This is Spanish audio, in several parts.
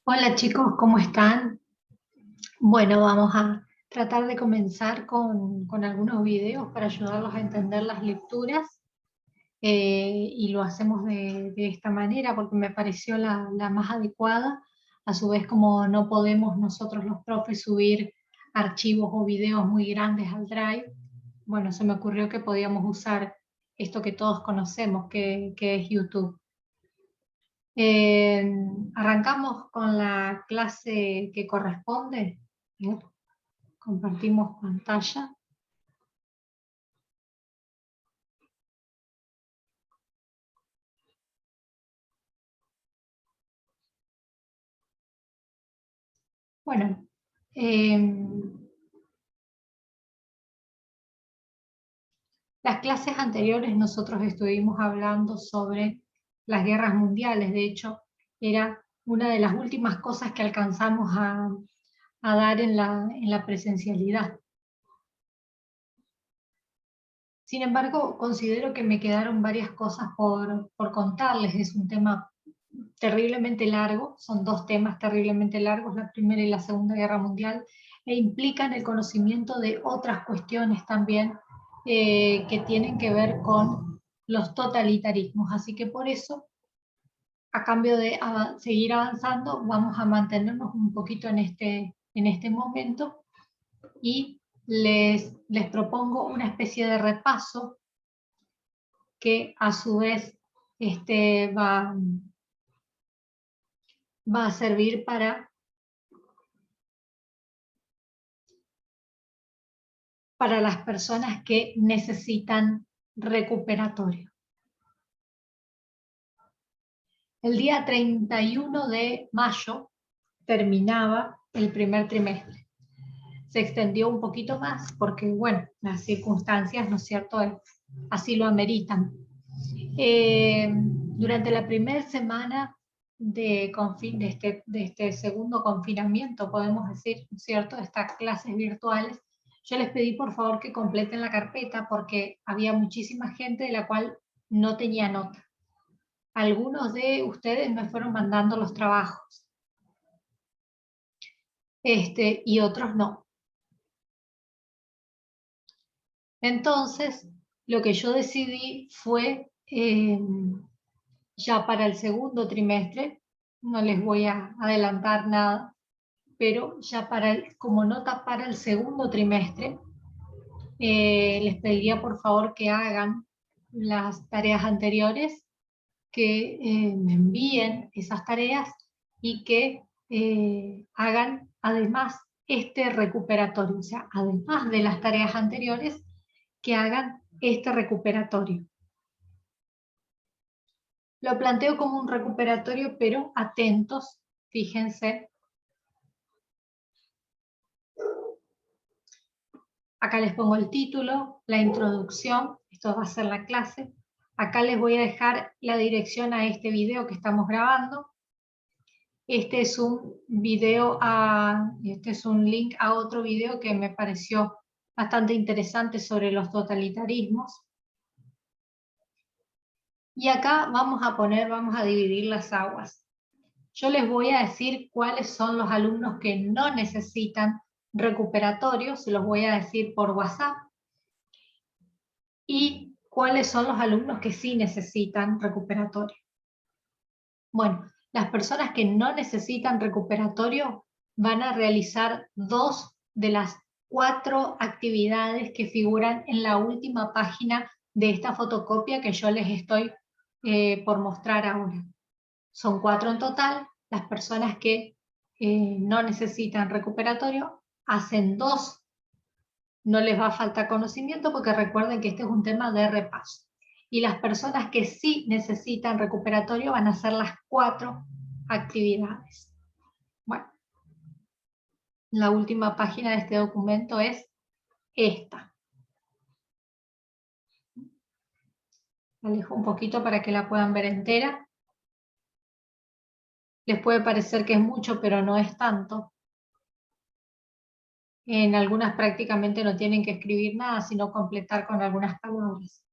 Hola chicos, ¿cómo están? Bueno, vamos a tratar de comenzar con algunos videos para ayudarlos a entender las lecturas y lo hacemos de esta manera porque me pareció la más adecuada. A su vez, como no podemos nosotros los profes subir archivos o videos muy grandes al Drive, bueno, se me ocurrió que podíamos usar esto que todos conocemos, que es YouTube. Eh, Arrancamos con la clase que corresponde. Bien, compartimos pantalla. Bueno, eh, las clases anteriores nosotros estuvimos hablando sobre las guerras mundiales. De hecho, era una de las últimas cosas que alcanzamos a dar en la presencialidad. Sin embargo, considero que me quedaron varias cosas por contarles. Es un tema terriblemente largo, son dos temas terriblemente largos, la Primera y la Segunda Guerra Mundial, e implican el conocimiento de otras cuestiones también que tienen que ver con los totalitarismos. Así que por eso, a cambio de seguir avanzando, vamos a mantenernos un poquito en este momento y les propongo una especie de repaso que a su vez va a servir para las personas que necesitan recuperatorio. El día 31 de mayo terminaba el primer trimestre. Se extendió un poquito más porque, bueno, las circunstancias, ¿no es cierto?, así lo ameritan. Durante la primera semana de este segundo confinamiento, podemos decir, ¿no es cierto?, estas clases virtuales, yo les pedí por favor que completen la carpeta porque había muchísima gente de la cual no tenía nota. Algunos de ustedes me fueron mandando los trabajos y otros no. Entonces, lo que yo decidí fue ya para el segundo trimestre, no les voy a adelantar nada, pero ya como nota para el segundo trimestre, les pediría por favor que hagan las tareas anteriores, que me envíen esas tareas y que hagan además este recuperatorio, o sea, además de las tareas anteriores, que hagan este recuperatorio. Lo planteo como un recuperatorio, pero atentos, fíjense. Acá les pongo el título, la introducción, esto va a ser la clase. Acá les voy a dejar la dirección a este video que estamos grabando. Este es un este es un link a otro video que me pareció bastante interesante sobre los totalitarismos. Y acá vamos a dividir las aguas. Yo les voy a decir cuáles son los alumnos que no necesitan recuperatorio, se los voy a decir por WhatsApp, y cuáles son los alumnos que sí necesitan recuperatorio. Bueno, las personas que no necesitan recuperatorio van a realizar 2 de las 4 actividades que figuran en la última página de esta fotocopia que yo les estoy por mostrar ahora. Son 4 en total. Las personas que no necesitan recuperatorio hacen 2. No les va a faltar conocimiento porque recuerden que este es un tema de repaso. Y las personas que sí necesitan recuperatorio van a hacer las 4 actividades. Bueno, la última página de este documento es esta. La alejo un poquito para que la puedan ver entera. Les puede parecer que es mucho, pero no es tanto. En algunas prácticamente no tienen que escribir nada, sino completar con algunas palabras.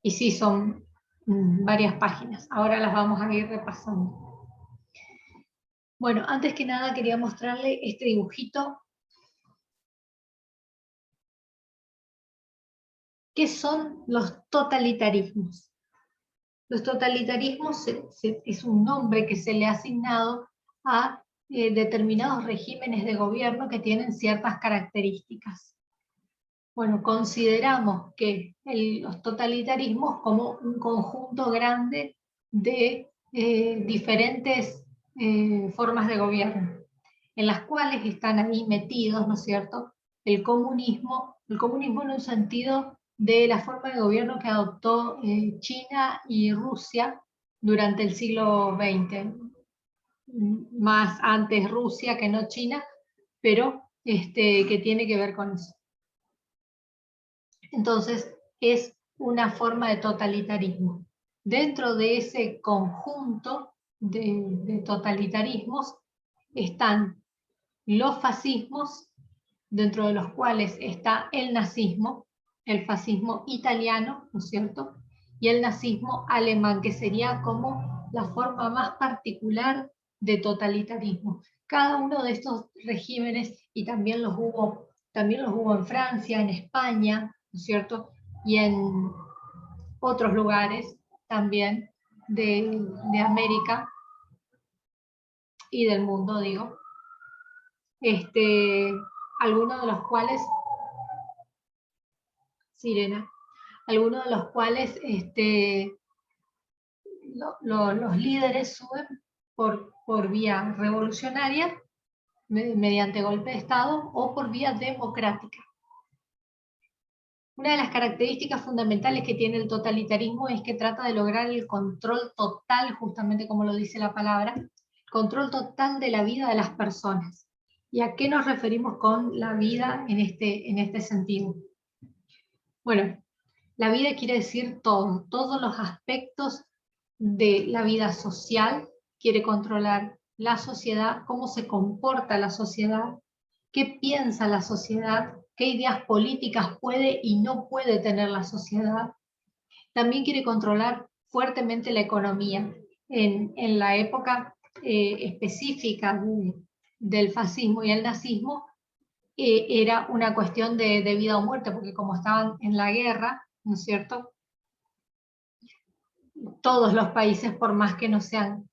Y sí, son varias páginas. Ahora las vamos a ir repasando. Bueno, antes que nada quería mostrarle este dibujito. ¿Qué son los totalitarismos? Los totalitarismos es un nombre que se le ha asignado a determinados regímenes de gobierno que tienen ciertas características. Bueno, consideramos que los totalitarismos como un conjunto grande de diferentes formas de gobierno, en las cuales están ahí metidos, ¿no es cierto?, el comunismo en un sentido de la forma de gobierno que adoptó China y Rusia durante el siglo XX, más antes Rusia que no China, pero que tiene que ver con eso. Entonces, es una forma de totalitarismo. Dentro de ese conjunto de totalitarismos están los fascismos, dentro de los cuales está el nazismo, el fascismo italiano, ¿no es cierto?, y el nazismo alemán, que sería como la forma más particular de totalitarismo. Cada uno de estos regímenes, y también los hubo en Francia, en España, ¿no es cierto?, y en otros lugares también de América y del mundo, digo, algunos de los cuales, Sirena, algunos de los cuales los líderes suben por vía revolucionaria, mediante golpe de Estado, o por vía democrática. Una de las características fundamentales que tiene el totalitarismo es que trata de lograr el control total, justamente como lo dice la palabra, control total de la vida de las personas. ¿Y a qué nos referimos con la vida en este sentido? Bueno, la vida quiere decir todo, todos los aspectos de la vida social. Quiere controlar la sociedad, cómo se comporta la sociedad, qué piensa la sociedad, qué ideas políticas puede y no puede tener la sociedad. También quiere controlar fuertemente la economía. En la época específica del fascismo y el nazismo, era una cuestión de vida o muerte, porque como estaban en la guerra, ¿no es cierto?, todos los países, por más que no sean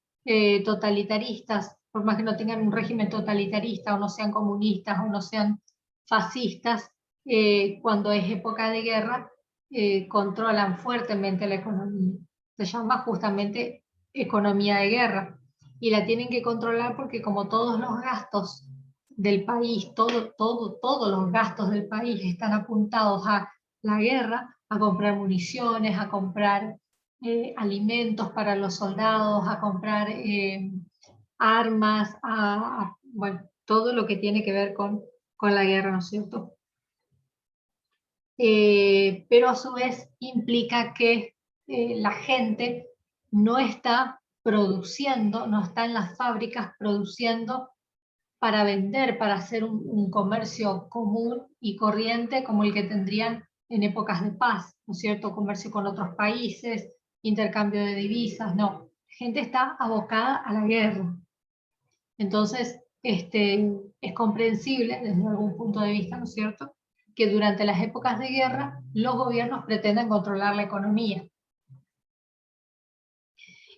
totalitaristas, por más que no tengan un régimen totalitarista, o no sean comunistas, o no sean fascistas, cuando es época de guerra, controlan fuertemente la economía. Se llama justamente economía de guerra. Y la tienen que controlar porque como todos los gastos del país, todos los gastos del país están apuntados a la guerra, a comprar municiones, a comprar alimentos para los soldados, a comprar armas, bueno, todo lo que tiene que ver con la guerra, ¿no es cierto? Pero a su vez implica que la gente no está produciendo, no está en las fábricas produciendo para vender, para hacer un comercio común y corriente como el que tendrían en épocas de paz, ¿no es cierto? Comercio con otros países, intercambio de divisas, no. La gente está abocada a la guerra. Entonces, es comprensible desde algún punto de vista, ¿no es cierto?, que durante las épocas de guerra los gobiernos pretenden controlar la economía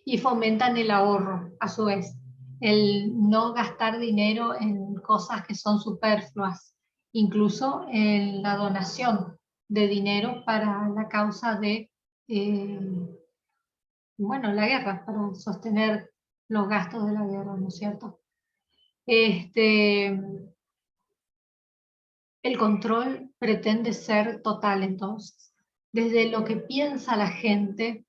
y fomentan el ahorro, a su vez, el no gastar dinero en cosas que son superfluas, incluso en la donación de dinero para la causa de, bueno, la guerra, para sostener los gastos de la guerra, ¿no es cierto? El control pretende ser total, entonces, desde lo que piensa la gente,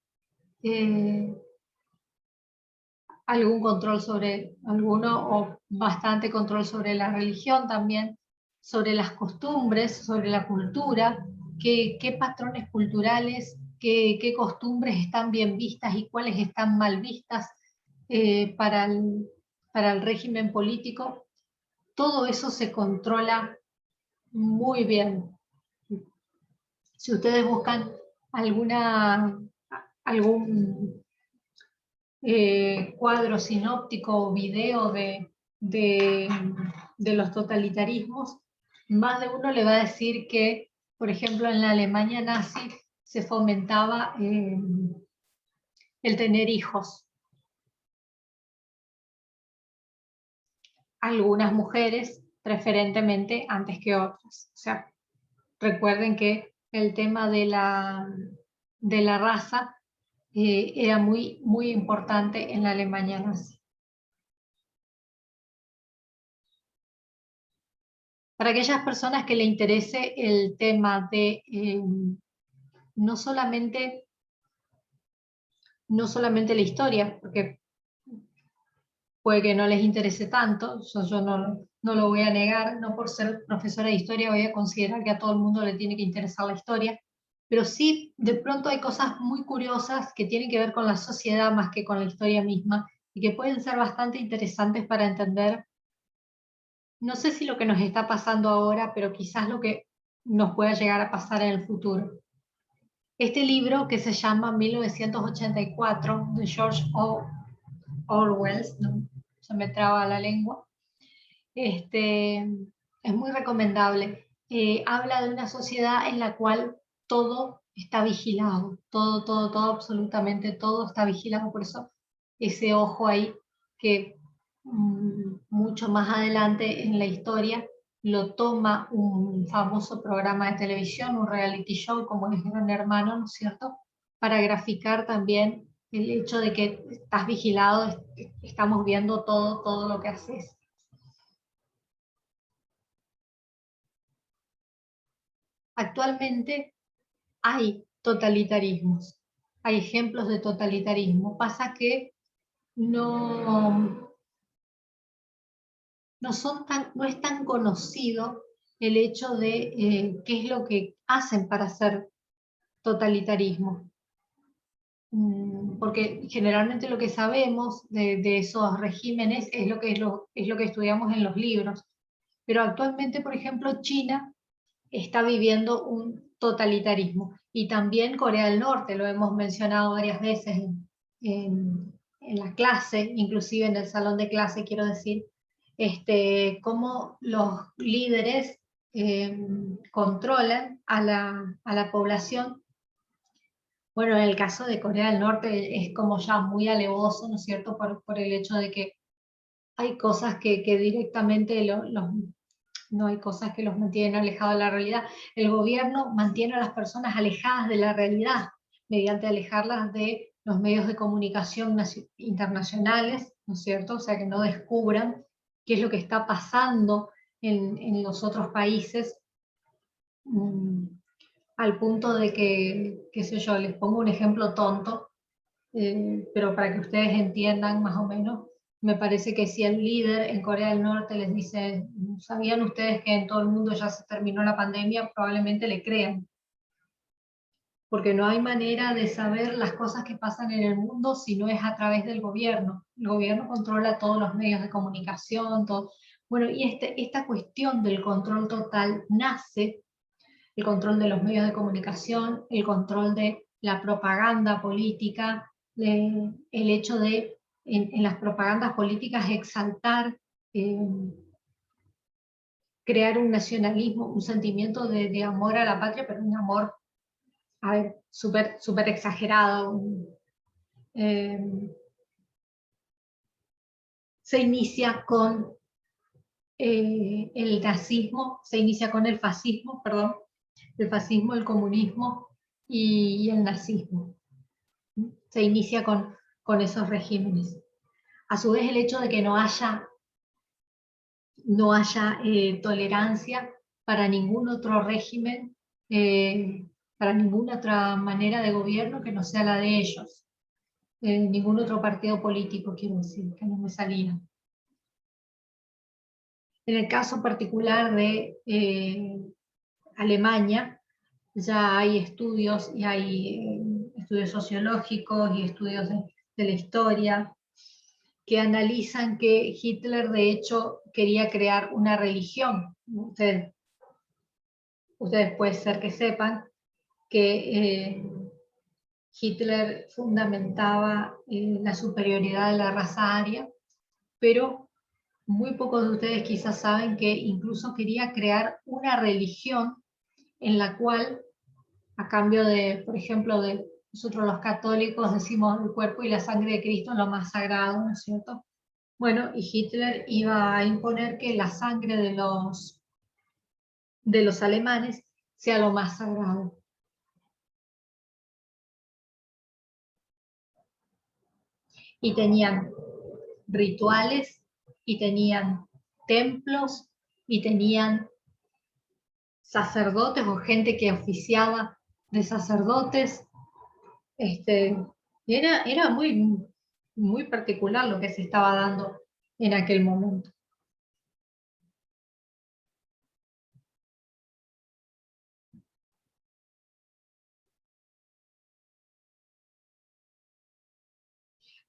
algún control sobre alguno, o bastante control sobre la religión también, sobre las costumbres, sobre la cultura, qué patrones culturales, qué costumbres están bien vistas y cuáles están mal vistas para el régimen político. Todo eso se controla muy bien. Si ustedes buscan alguna algún cuadro sinóptico o video de los totalitarismos, más de uno le va a decir que, por ejemplo, en la Alemania nazi se fomentaba el tener hijos. Algunas mujeres, preferentemente antes que otras. O sea, recuerden que el tema de la raza era muy, muy importante en la Alemania nazi. Para aquellas personas que le interese el tema de no solamente la historia, porque puede que no les interese tanto, yo no lo voy a negar, no por ser profesora de historia voy a considerar que a todo el mundo le tiene que interesar la historia, pero sí, de pronto hay cosas muy curiosas que tienen que ver con la sociedad más que con la historia misma, y que pueden ser bastante interesantes para entender, no sé si lo que nos está pasando ahora, pero quizás lo que nos pueda llegar a pasar en el futuro. Este libro, que se llama 1984, de George Orwell, ¿no? Se me traba la lengua, es muy recomendable. Habla de una sociedad en la cual todo está vigilado, todo, absolutamente todo está vigilado, por eso ese ojo ahí que mucho más adelante en la historia lo toma un famoso programa de televisión, un reality show como es Gran Hermano, ¿no es cierto? Para graficar también el hecho de que estás vigilado, estamos viendo todo lo que haces. Actualmente hay totalitarismos, hay ejemplos de totalitarismo. Pasa que no, no es tan conocido el hecho de qué es lo que hacen para hacer totalitarismo. Porque generalmente lo que sabemos de esos regímenes es lo que estudiamos en los libros. Pero actualmente, por ejemplo, China está viviendo un totalitarismo. Y también Corea del Norte, lo hemos mencionado varias veces en la clase, inclusive en el salón de clase, quiero decir, cómo los líderes controlan a la población. Bueno, en el caso de Corea del Norte es como ya muy alevoso, ¿no es cierto?, por el hecho de que hay cosas que directamente no hay cosas que los mantienen alejados de la realidad. El gobierno mantiene a las personas alejadas de la realidad mediante alejarlas de los medios de comunicación internacionales, ¿no es cierto? O sea, que no descubran qué es lo que está pasando en los otros países, al punto de que, qué sé yo, les pongo un ejemplo tonto, pero para que ustedes entiendan más o menos, me parece que si el líder en Corea del Norte les dice, ¿sabían ustedes que en todo el mundo ya se terminó la pandemia? Probablemente le crean, porque no hay manera de saber las cosas que pasan en el mundo si no es a través del gobierno. El gobierno controla todos los medios de comunicación, todo. Bueno, y esta cuestión del control total nace, el control de los medios de comunicación, el control de la propaganda política, el hecho de en las propagandas políticas exaltar, crear un nacionalismo, un sentimiento de amor a la patria, pero un amor, a ver, súper exagerado. Eh, Se inicia con el nazismo, se inicia con el fascismo, perdón, el fascismo, el comunismo y el nazismo. Se inicia con esos regímenes. A su vez, el hecho de que no haya tolerancia para ningún otro régimen, para ninguna otra manera de gobierno que no sea la de ellos. Ningún otro partido político, quiero decir, que no me salía. En el caso particular de Alemania, ya hay estudios y hay estudios sociológicos y estudios de la historia que analizan que Hitler de hecho quería crear una religión. Ustedes puede ser que sepan que Hitler fundamentaba la superioridad de la raza aria, pero muy pocos de ustedes quizás saben que incluso quería crear una religión en la cual, a cambio de, por ejemplo, de nosotros los católicos decimos el cuerpo y la sangre de Cristo es lo más sagrado, ¿no es cierto? Bueno, y Hitler iba a imponer que la sangre de los alemanes sea lo más sagrado. Y tenían rituales, y tenían templos, y tenían sacerdotes o gente que oficiaba de sacerdotes. Era muy particular lo que se estaba dando en aquel momento.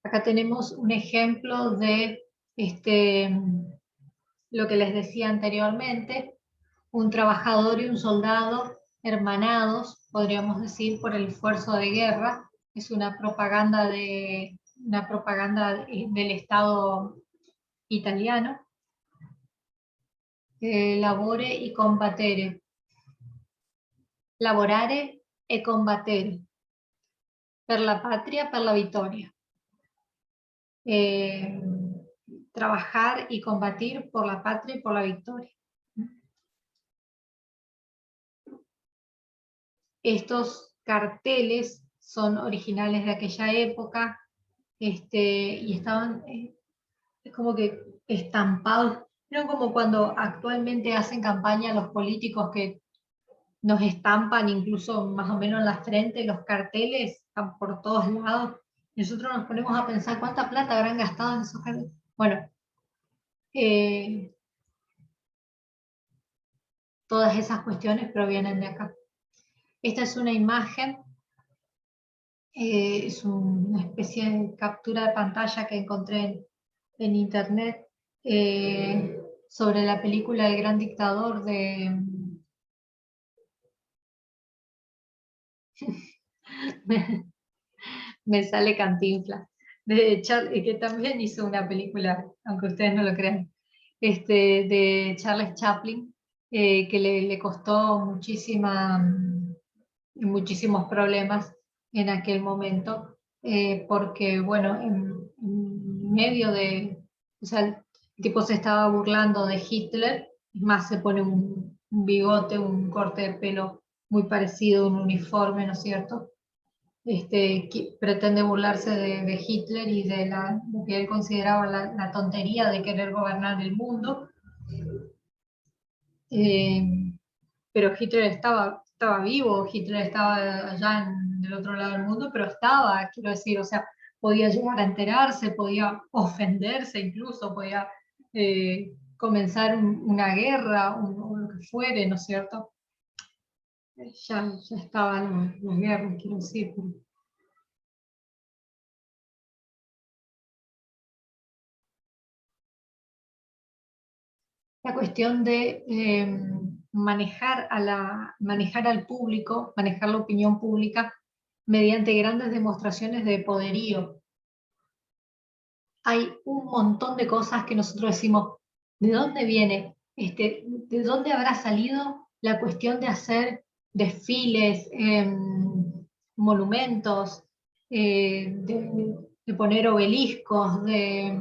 Acá tenemos un ejemplo de lo que les decía anteriormente, un trabajador y un soldado hermanados, podríamos decir, por el esfuerzo de guerra. Es una propaganda del Estado italiano. Labore y combatere. Lavorare e combattere. Per la patria, per la vittoria. Trabajar y combatir por la patria y por la victoria. Estos carteles son originales de aquella época, y estaban como que estampados. No como cuando actualmente hacen campaña los políticos que nos estampan incluso más o menos en la frente los carteles, están por todos lados. Nosotros nos ponemos a pensar cuánta plata habrán gastado en esos carteles. Bueno, eh, todas esas cuestiones provienen de acá. Esta es una imagen, es una especie de captura de pantalla que encontré en internet, sobre la película El Gran Dictador de... me sale Cantinflas, que también hizo una película, aunque ustedes no lo crean, de Charles Chaplin, que le costó muchísimos problemas en aquel momento, porque, bueno, en medio de, o sea, el tipo se estaba burlando de Hitler, es más, se pone un bigote, un corte de pelo muy parecido, un uniforme, ¿no es cierto? Que pretende burlarse de Hitler y de lo que él consideraba la tontería de querer gobernar el mundo. Eh, pero Hitler estaba vivo, Hitler estaba allá del otro lado del mundo, pero estaba, quiero decir, o sea, podía llegar a enterarse, podía ofenderse incluso, podía comenzar una guerra o lo que fuere, ¿no es cierto? Ya estaban las guerras, quiero decir. La cuestión de manejar al público, manejar la opinión pública mediante grandes demostraciones de poderío. Hay un montón de cosas que nosotros decimos, ¿de dónde viene? ¿De dónde habrá salido la cuestión de hacer desfiles, monumentos, de poner obeliscos, de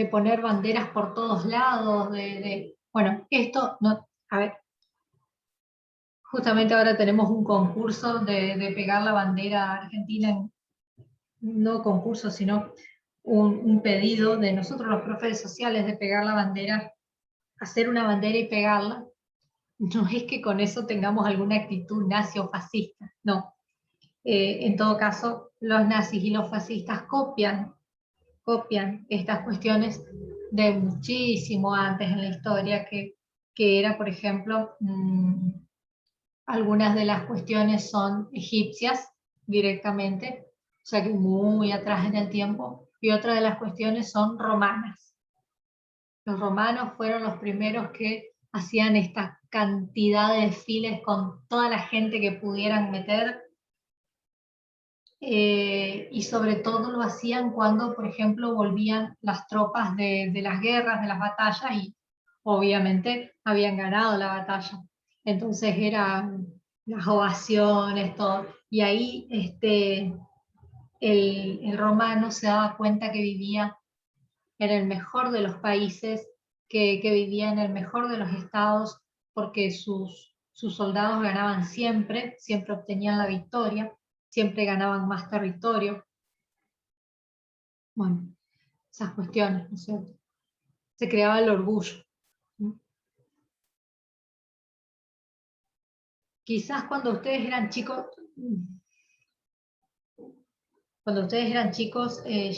poner banderas por todos lados, bueno, esto no, a ver, justamente ahora tenemos un concurso de pegar la bandera argentina, no concurso, sino un pedido de nosotros los profes sociales de pegar la bandera, hacer una bandera y pegarla. No es que con eso tengamos alguna actitud nazi o fascista, no. En todo caso, los nazis y los fascistas copian estas cuestiones de muchísimo antes en la historia, que era, por ejemplo, algunas de las cuestiones son egipcias directamente, o sea que muy atrás en el tiempo, y otra de las cuestiones son romanas. Los romanos fueron los primeros que hacían esta cantidad de desfiles con toda la gente que pudieran meter, y sobre todo lo hacían cuando, por ejemplo, volvían las tropas de las guerras, de las batallas, y obviamente habían ganado la batalla. Entonces eran las ovaciones, todo. Y ahí el romano se daba cuenta que vivía en el mejor de los países, que vivía en el mejor de los estados, porque sus soldados ganaban siempre, siempre obtenían la victoria, siempre ganaban más territorio. Bueno, esas cuestiones, ¿no es cierto? Se creaba el orgullo. Quizás cuando ustedes eran chicos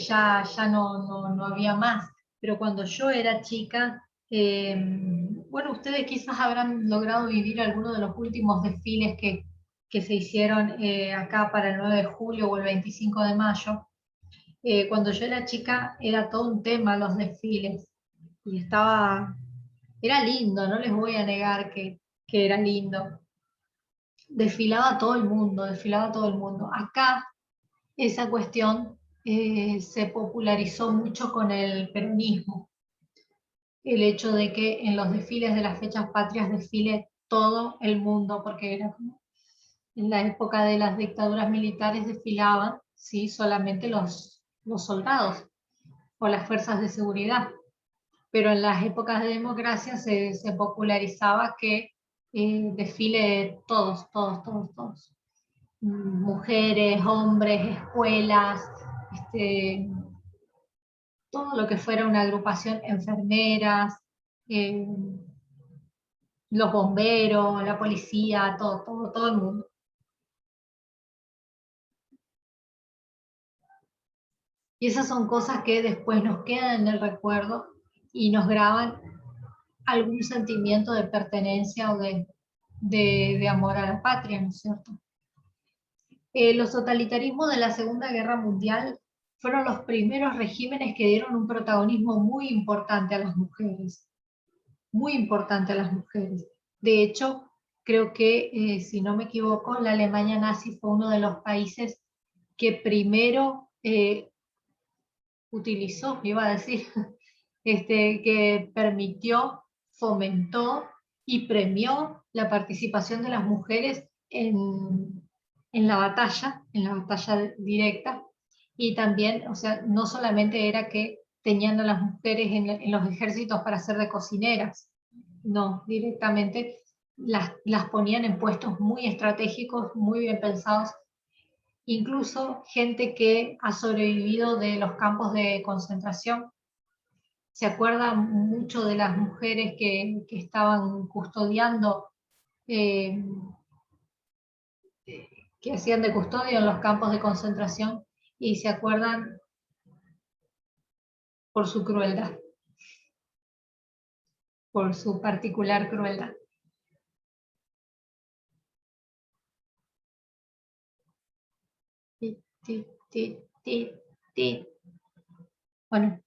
ya no había más, pero cuando yo era chica, bueno, ustedes quizás habrán logrado vivir algunos de los últimos desfiles que se hicieron acá para el 9 de julio o el 25 de mayo. Cuando yo era chica era todo un tema los desfiles y era lindo, no les voy a negar que era lindo. Desfilaba todo el mundo, desfilaba todo el mundo. Acá esa cuestión se popularizó mucho con el peronismo. El hecho de que en los desfiles de las fechas patrias desfile todo el mundo, porque era como en la época de las dictaduras militares desfilaban, ¿sí? Solamente los soldados o las fuerzas de seguridad. Pero en las épocas de democracia se popularizaba que desfile todos. Mujeres, hombres, escuelas, este, todo lo que fuera una agrupación, enfermeras, eh, los bomberos, la policía, todo el mundo. Y esas son cosas que después nos quedan en el recuerdo y nos graban algún sentimiento de pertenencia o de amor a la patria, ¿no es cierto? Los totalitarismos de la Segunda Guerra Mundial fueron los primeros regímenes que dieron un protagonismo muy importante a las mujeres, muy importante a las mujeres. De hecho, creo que, si no me equivoco, la Alemania nazi fue uno de los países que primero utilizó, iba a decir, que permitió, fomentó y premió la participación de las mujeres en la batalla directa, y también, o sea, no solamente era que tenían a las mujeres en los ejércitos para ser de cocineras, no, directamente las ponían en puestos muy estratégicos, muy bien pensados, incluso gente que ha sobrevivido de los campos de concentración. Se acuerda mucho de las mujeres que estaban custodiando, eh, que hacían de custodio en los campos de concentración, y se acuerdan por su crueldad, por su particular crueldad. Ti, ti, ti, ti, ti. Bueno,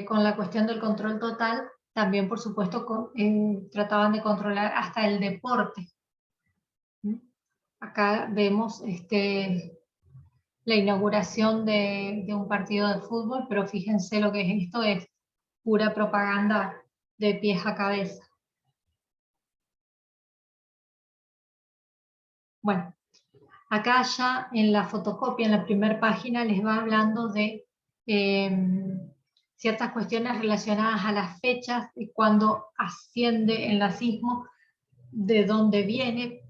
con la cuestión del control total, también por supuesto trataban de controlar hasta el deporte. Acá vemos la inauguración de un partido de fútbol, pero fíjense lo que es esto, es pura propaganda de pies a cabeza. Bueno, acá ya en la fotocopia, en la primera página, les va hablando de eh, ciertas cuestiones relacionadas a las fechas, de cuando asciende el nazismo, de dónde viene.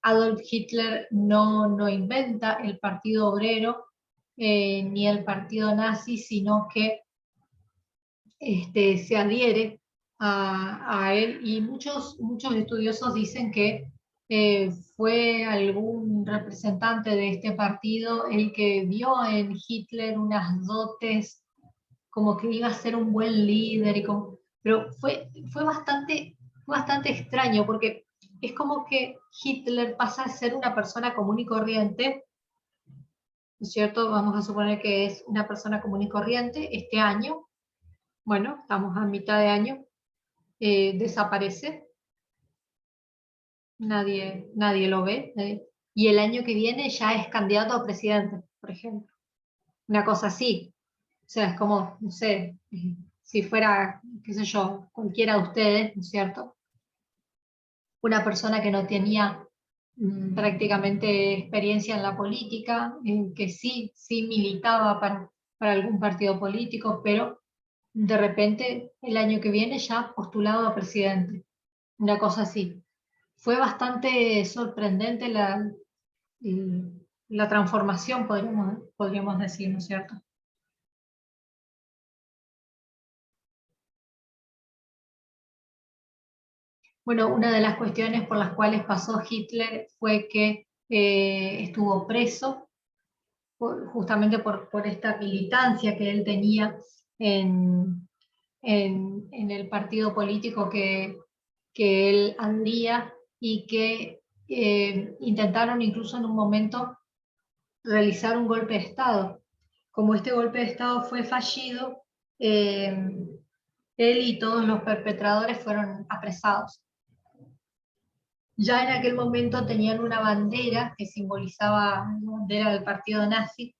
Adolf Hitler no inventa el Partido Obrero ni el Partido Nazi, sino que se adhiere a él, y muchos estudiosos dicen que fue algún representante de este partido el que vio en Hitler unas dotes, como que iba a ser un buen líder, pero fue bastante extraño, porque es como que Hitler pasa a ser una persona común y corriente, ¿no es cierto? Vamos a suponer que es una persona común y corriente este año, bueno, estamos a mitad de año, desaparece, nadie lo ve, y el año que viene ya es candidato a presidente, por ejemplo. Una cosa así. O sea, es como, no sé, si fuera, qué sé yo, cualquiera de ustedes, ¿no es cierto? Una persona que no tenía prácticamente experiencia en la política, que sí militaba para algún partido político, pero de repente el año que viene ya postulado a presidente, una cosa así. Fue bastante sorprendente la transformación, podríamos decir, ¿no es cierto? Bueno, una de las cuestiones por las cuales pasó Hitler fue que estuvo preso justamente por esta militancia que él tenía en, en el partido político que él adhería y que intentaron incluso en un momento realizar un golpe de Estado. Como este golpe de Estado fue fallido, eh, él y todos los perpetradores fueron apresados. Ya en aquel momento tenían una bandera que simbolizaba la bandera del partido nazi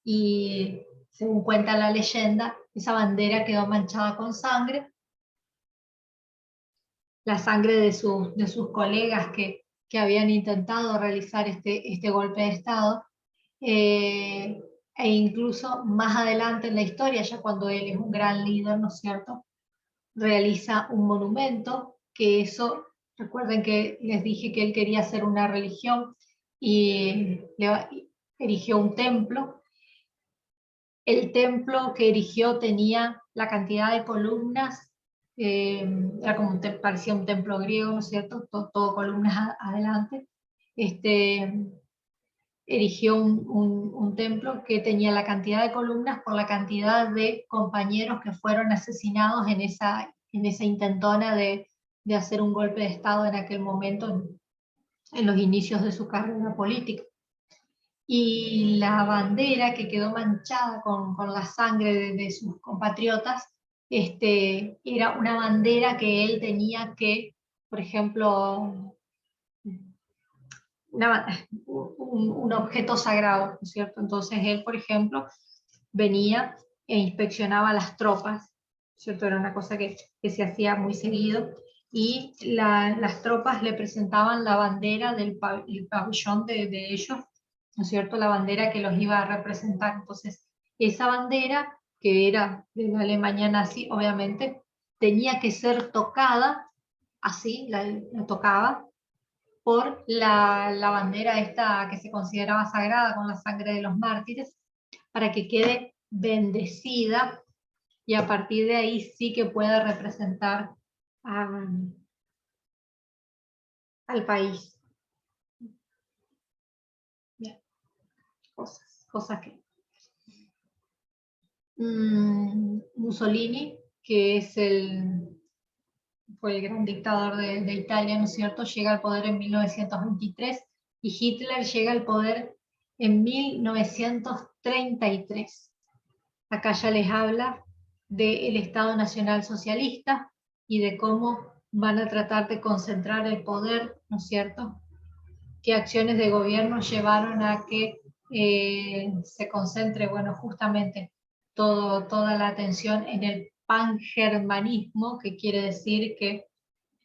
y según cuenta la leyenda, esa bandera quedó manchada con sangre, la sangre de sus colegas que habían intentado realizar este golpe de Estado, eh, e incluso más adelante en la historia, ya cuando él es un gran líder, ¿no es cierto?, realiza un monumento, que eso, recuerden que les dije que él quería hacer una religión y erigió un templo. El templo que erigió tenía la cantidad de columnas, era como parecía un templo griego, ¿no es cierto? Todo columnas adelante. Erigió un templo que tenía la cantidad de columnas por la cantidad de compañeros que fueron asesinados en esa intentona de hacer un golpe de Estado en aquel momento, en los inicios de su carrera política. Y la bandera que quedó manchada con la sangre de sus compatriotas, era una bandera que él tenía que, por ejemplo, un objeto sagrado, ¿no es cierto? Entonces él, por ejemplo, venía e inspeccionaba las tropas, ¿cierto? Era una cosa que se hacía muy seguido, y las tropas le presentaban la bandera el pabellón de ellos, ¿no es cierto? La bandera que los iba a representar. Entonces, esa bandera, que era de la Alemania nazi, obviamente, tenía que ser tocada, así, la tocaba, por la bandera esta que se consideraba sagrada con la sangre de los mártires, para que quede bendecida y a partir de ahí sí que pueda representar al país. Bien, cosas que... Mussolini, que fue el gran dictador de Italia, ¿no es cierto?, llega al poder en 1923 y Hitler llega al poder en 1933. Acá ya les habla del Estado Nacional Socialista y de cómo van a tratar de concentrar el poder, ¿no es cierto?, qué acciones de gobierno llevaron a que se concentre, bueno, justamente toda la atención en el pangermanismo, que quiere decir que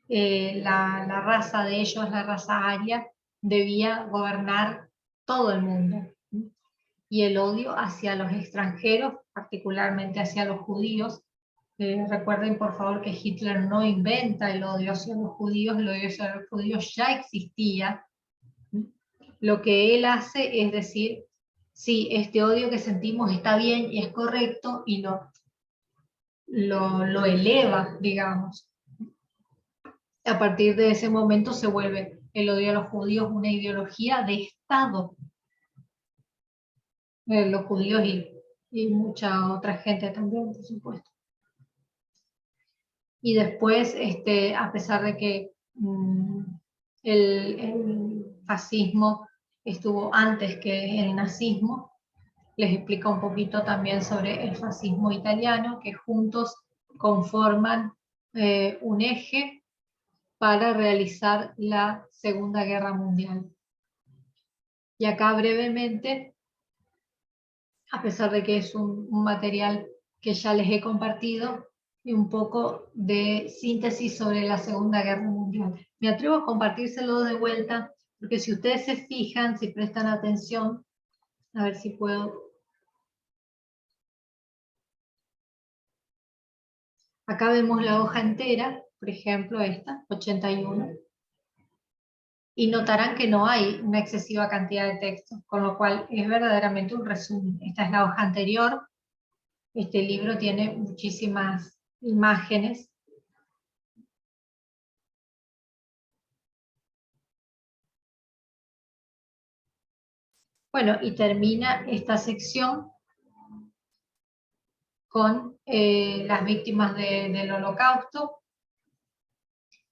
la raza de ellos, la raza aria, debía gobernar todo el mundo. Y el odio hacia los extranjeros, particularmente hacia los judíos. Recuerden por favor que Hitler no inventa el odio hacia los judíos, el odio hacia los judíos ya existía. Lo que él hace es decir, sí, este odio que sentimos está bien y es correcto, y lo eleva, digamos. A partir de ese momento se vuelve el odio a los judíos una ideología de Estado. Los judíos y mucha otra gente también, por supuesto. Y después, a pesar de que el fascismo estuvo antes que el nazismo, les explico un poquito también sobre el fascismo italiano, que juntos conforman un eje para realizar la Segunda Guerra Mundial. Y acá brevemente, a pesar de que es un material que ya les he compartido, y un poco de síntesis sobre la Segunda Guerra Mundial. Me atrevo a compartírselo de vuelta, porque si ustedes se fijan, si prestan atención, a ver si puedo. Acá vemos la hoja entera, por ejemplo esta, 81, y notarán que no hay una excesiva cantidad de texto, con lo cual es verdaderamente un resumen. Esta es la hoja anterior, este libro tiene muchísimas imágenes. Bueno, y termina esta sección con las víctimas del Holocausto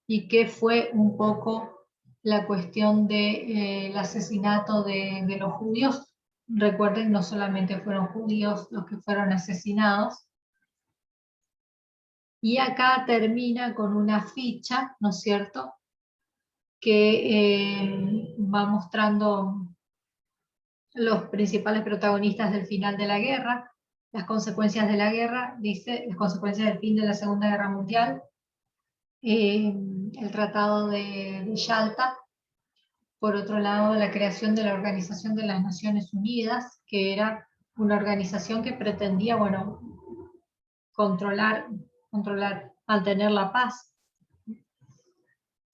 y qué fue un poco la cuestión del asesinato de los judíos. Recuerden, no solamente fueron judíos los que fueron asesinados. Y acá termina con una ficha, ¿no es cierto?, que va mostrando los principales protagonistas del final de la guerra, las consecuencias de la guerra, dice, las consecuencias del fin de la Segunda Guerra Mundial, el Tratado de Yalta, por otro lado, la creación de la Organización de las Naciones Unidas, que era una organización que pretendía, bueno, controlar, mantener la paz.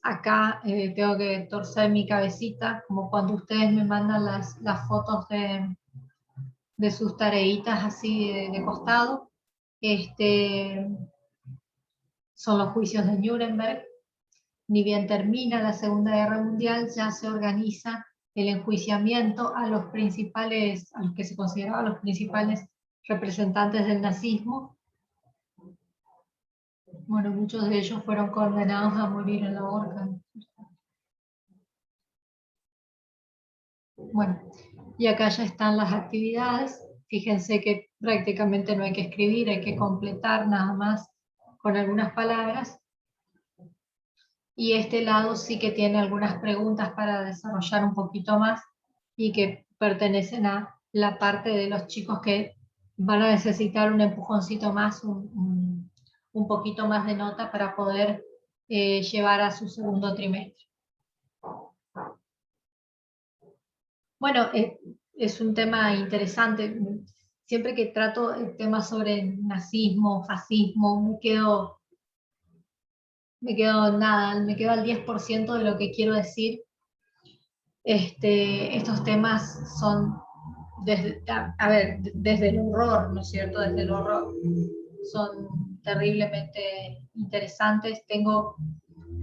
Acá tengo que torcer mi cabecita, como cuando ustedes me mandan las fotos de sus tareitas así de costado. Son los juicios de Nuremberg. Ni bien termina la Segunda Guerra Mundial, ya se organiza el enjuiciamiento a los que se consideraban los principales representantes del nazismo. Bueno, muchos de ellos fueron condenados a morir en la horca. Bueno, y acá ya están las actividades. Fíjense que prácticamente no hay que escribir, hay que completar nada más con algunas palabras. Y este lado sí que tiene algunas preguntas para desarrollar un poquito más y que pertenecen a la parte de los chicos que van a necesitar un empujoncito más, un poquito más de nota para poder llevar a su segundo trimestre. Bueno, es un tema interesante. Siempre que trato temas sobre nazismo, fascismo, me quedo al 10% de lo que quiero decir. Estos temas son, desde el horror, ¿no es cierto? Desde el horror. Son terriblemente interesantes.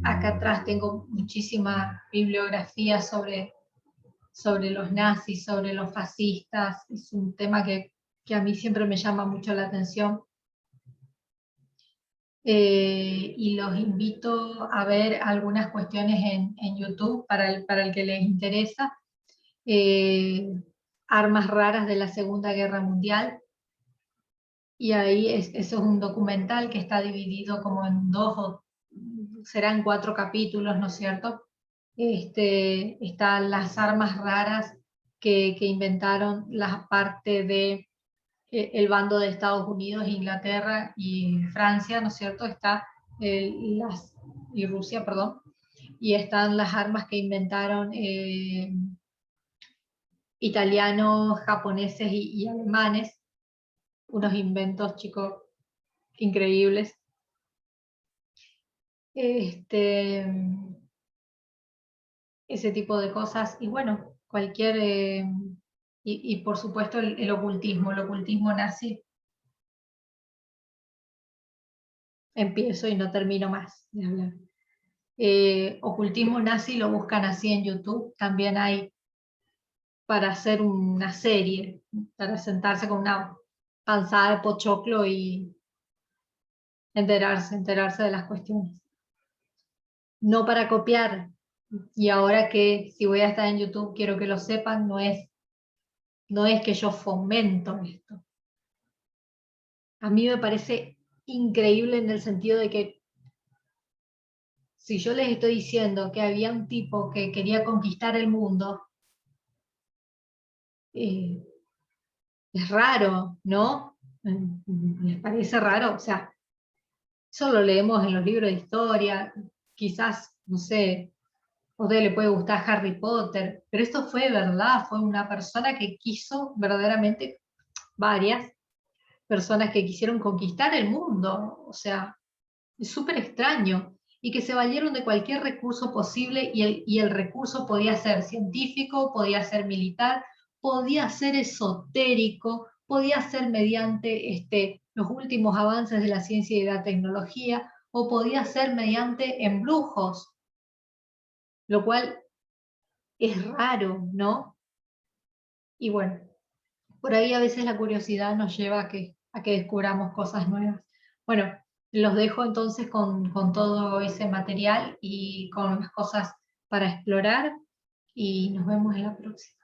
Acá atrás tengo muchísima bibliografía sobre los nazis, sobre los fascistas. Es un tema que a mí siempre me llama mucho la atención. Y los invito a ver algunas cuestiones en YouTube para el que les interesa. Armas raras de la Segunda Guerra Mundial. Y ahí eso es un documental que está dividido como en serán 4 capítulos, ¿no es cierto? Están las armas raras que inventaron la parte de el bando de Estados Unidos, Inglaterra y Francia, ¿no es cierto? Y Rusia, perdón. Y están las armas que inventaron italianos, japoneses y alemanes. Unos inventos, chicos, increíbles. Ese tipo de cosas. Y bueno, cualquier... y por supuesto el ocultismo nazi. Empiezo y no termino más de hablar. Ocultismo nazi lo buscan así en YouTube. También hay para hacer una serie, para sentarse con una panzada de pochoclo y enterarse de las cuestiones. No para copiar. Y ahora que si voy a estar en YouTube, quiero que lo sepan, no es que yo fomento esto. A mí me parece increíble en el sentido de que si yo les estoy diciendo que había un tipo que quería conquistar el mundo, eh, es raro, ¿no? ¿Les parece raro? O sea, eso lo leemos en los libros de historia, quizás, no sé, a usted le puede gustar Harry Potter, pero esto fue verdad, fue una persona que quiso verdaderamente, varias personas que quisieron conquistar el mundo, o sea, es súper extraño, y que se valieron de cualquier recurso posible, y el recurso podía ser científico, podía ser militar, podía ser esotérico, podía ser mediante los últimos avances de la ciencia y de la tecnología, o podía ser mediante embrujos, lo cual es raro, ¿no? Y bueno, por ahí a veces la curiosidad nos lleva a que descubramos cosas nuevas. Bueno, los dejo entonces con todo ese material y con las cosas para explorar y nos vemos en la próxima.